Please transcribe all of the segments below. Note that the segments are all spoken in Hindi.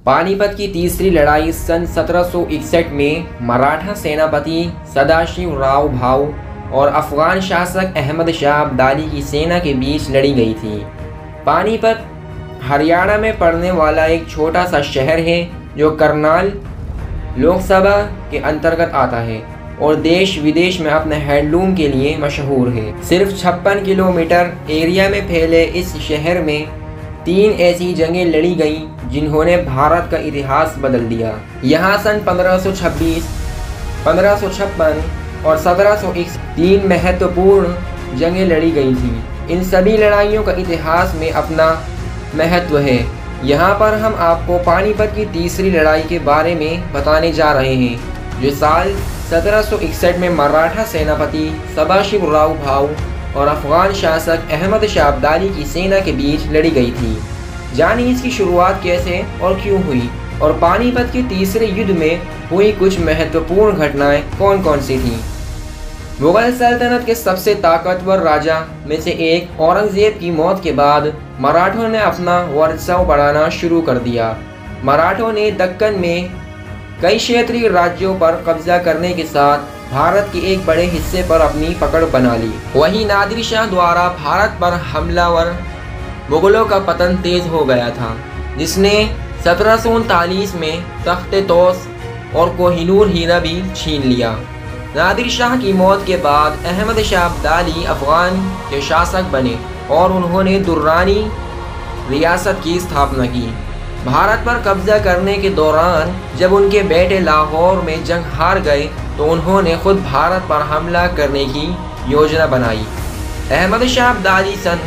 पानीपत की तीसरी लड़ाई सन 1761 में मराठा सेनापति सदाशिवराव भाऊ और अफगान शासक अहमद शाह अब्दाली की सेना के बीच लड़ी गई थी। पानीपत हरियाणा में पड़ने वाला एक छोटा सा शहर है जो करनाल लोकसभा के अंतर्गत आता है और देश विदेश में अपने हैंडलूम के लिए मशहूर है। सिर्फ 56 किलोमीटर एरिया में फैले इस शहर में 3 ऐसी जंगें लड़ी गईं जिन्होंने भारत का इतिहास बदल दिया। यहाँ सन 1526, 1556 और 1701 3 महत्वपूर्ण जंगें लड़ी गई थीं। इन सभी लड़ाइयों का इतिहास में अपना महत्व है। यहाँ पर हम आपको पानीपत की तीसरी लड़ाई के बारे में बताने जा रहे हैं जो साल 1761 में मराठा सेनापति सदाशिवराव भाऊ और अफगान शासक अहमद शाह अब्दाली की सेना के बीच लड़ी गई थी। जानिए इसकी शुरुआत कैसे और क्यों हुई और पानीपत के तीसरे युद्ध में हुई कुछ महत्वपूर्ण घटनाएं कौन कौन सी थीं। मुगल सल्तनत के सबसे ताकतवर राजा में से एक औरंगजेब की मौत के बाद मराठों ने अपना वर्चस्व बढ़ाना शुरू कर दिया। मराठों ने दक्कन में कई क्षेत्रीय राज्यों पर कब्जा करने के साथ भारत के एक बड़े हिस्से पर अपनी पकड़ बना ली। वहीं नादिर शाह द्वारा भारत पर हमलावर मुगलों का पतन तेज हो गया था, जिसने 1739 में तख्ते तोस और कोहिनूर हीरा भी छीन लिया। नादिर शाह की मौत के बाद अहमद शाह अब्दाली अफगान के शासक बने और उन्होंने दुर्रानी रियासत की स्थापना की। भारत पर कब्जा करने के दौरान जब उनके बेटे लाहौर में जंग हार गए तो उन्होंने खुद भारत पर हमला करने की योजना बनाई। अहमद शाह अब्दाली सन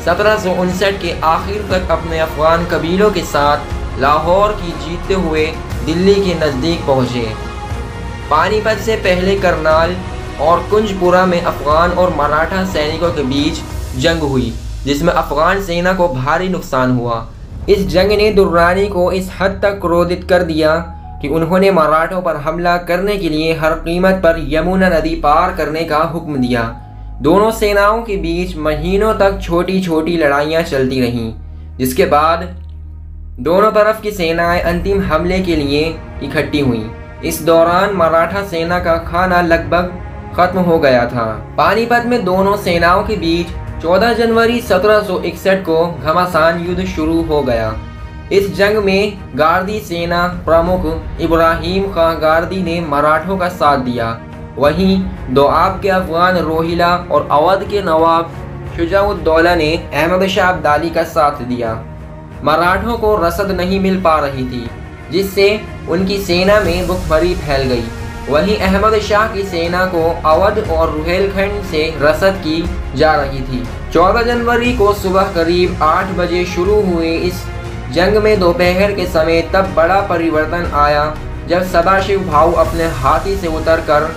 1759 के आखिर तक अपने अफगान कबीलों के साथ लाहौर की जीतते हुए दिल्ली के नज़दीक पहुँचे। पानीपत से पहले करनाल और कुंजपुरा में अफगान और मराठा सैनिकों के बीच जंग हुई, जिसमें अफगान सेना को भारी नुकसान हुआ। इस जंग ने दुर्रानी को इस हद तक क्रोधित कर दिया कि उन्होंने मराठों पर हमला करने के लिए हर कीमत पर यमुना नदी पार करने का हुक्म दिया। दोनों सेनाओं के बीच महीनों तक छोटी छोटी लड़ाइयाँ चलती रहीं, जिसके बाद दोनों तरफ की सेनाएं अंतिम हमले के लिए इकट्ठी हुईं। इस दौरान मराठा सेना का खाना लगभग खत्म हो गया था। पानीपत में दोनों सेनाओं के बीच 14 जनवरी 1761 को घमासान युद्ध शुरू हो गया। इस जंग में गार्दी सेना प्रमुख इब्राहिम खां गार्दी ने मराठों का साथ दिया। वहीं दोआब के अफगान रोहिला और अवध के नवाब शुजाउद्दौला ने अहमद शाह अब्दाली का साथ दिया। मराठों को रसद नहीं मिल पा रही थी, जिससे उनकी सेना में भुखमरी फैल गई। वहीं अहमद शाह की सेना को अवध और रुहेलखंड से रसद की जा रही थी। 14 जनवरी को सुबह करीब 8 बजे शुरू हुए इस जंग में दोपहर के समय तब बड़ा परिवर्तन आया जब सदाशिव भाऊ अपने हाथी से उतरकर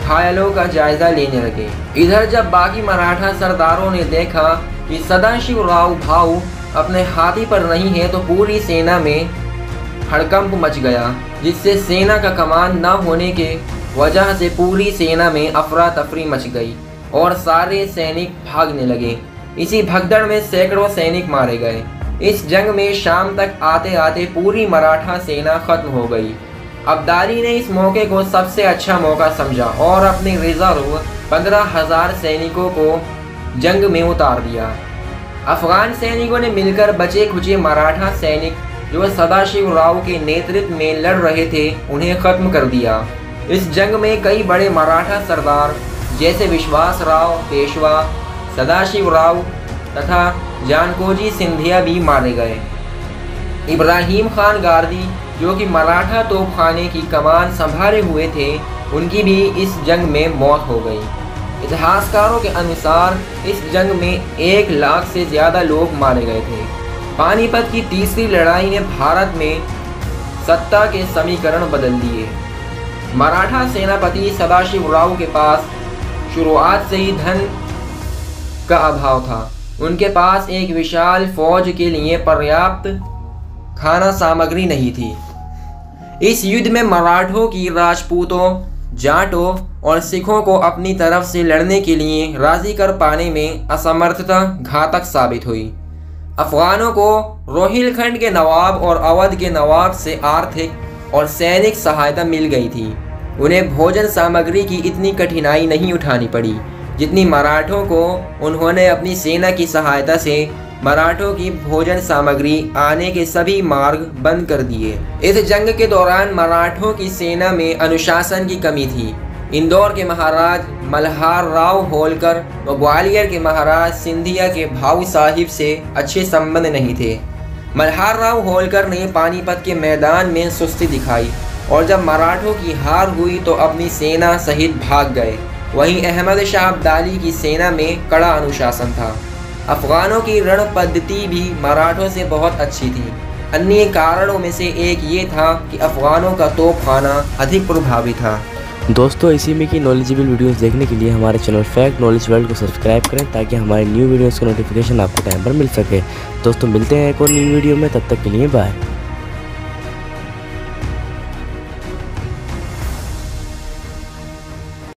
घायलों का जायजा लेने लगे। इधर जब बाकी मराठा सरदारों ने देखा कि सदाशिवराव भाऊ अपने हाथी पर नहीं है तो पूरी सेना में हड़कंप मच गया, जिससे सेना का कमान न होने के वजह से पूरी सेना में अफरा तफरी मच गई और सारे सैनिक भागने लगे। इसी भगदड़ में सैकड़ों सैनिक मारे गए। इस जंग में शाम तक आते आते पूरी मराठा सेना खत्म हो गई। अब्दाली ने इस मौके को सबसे अच्छा मौका समझा और अपने रिजर्व 15,000 सैनिकों को जंग में उतार दिया। अफगान सैनिकों ने मिलकर बचे खुचे मराठा सैनिक जो सदाशिवराव के नेतृत्व में लड़ रहे थे उन्हें खत्म कर दिया। इस जंग में कई बड़े मराठा सरदार जैसे विश्वासराव पेशवा, सदाशिवराव तथा जानकोजी सिंधिया भी मारे गए। इब्राहिम खान गार्दी जो कि मराठा तोपखाने की कमान संभाले हुए थे, उनकी भी इस जंग में मौत हो गई। इतिहासकारों के अनुसार इस जंग में 1 लाख से ज़्यादा लोग मारे गए थे। पानीपत की तीसरी लड़ाई ने भारत में सत्ता के समीकरण बदल दिए। मराठा सेनापति सदाशिवराव के पास शुरुआत से ही धन का अभाव था। उनके पास एक विशाल फौज के लिए पर्याप्त खाना सामग्री नहीं थी। इस युद्ध में मराठों की राजपूतों, जाटों और सिखों को अपनी तरफ से लड़ने के लिए राजी कर पाने में असमर्थता घातक साबित हुई। अफगानों को रोहिलखंड के नवाब और अवध के नवाब से आर्थिक और सैनिक सहायता मिल गई थी। उन्हें भोजन सामग्री की इतनी कठिनाई नहीं उठानी पड़ी जितनी मराठों को। उन्होंने अपनी सेना की सहायता से मराठों की भोजन सामग्री आने के सभी मार्ग बंद कर दिए। इस जंग के दौरान मराठों की सेना में अनुशासन की कमी थी। इंदौर के महाराज मल्हार राव होलकर व ग्वालियर के महाराज सिंधिया के भाऊ साहिब से अच्छे संबंध नहीं थे। मल्हार राव होलकर ने पानीपत के मैदान में सुस्ती दिखाई और जब मराठों की हार हुई तो अपनी सेना सहित भाग गए। वहीं अहमद शाह अब्दाली की सेना में कड़ा अनुशासन था। अफगानों की रण पद्धति भी मराठों से बहुत अच्छी थी। अन्य कारणों में से एक ये था कि अफगानों का तोपखाना अधिक प्रभावी था। दोस्तों, इसी में की नॉलेजेबल वीडियोस देखने के लिए हमारे चैनल फैक्ट नॉलेज वर्ल्ड को सब्सक्राइब करें ताकि हमारे न्यू वीडियोस का नोटिफिकेशन आपको टाइम पर मिल सके। दोस्तों, मिलते हैं एक और न्यू वीडियो में, तब तक के लिए बाय।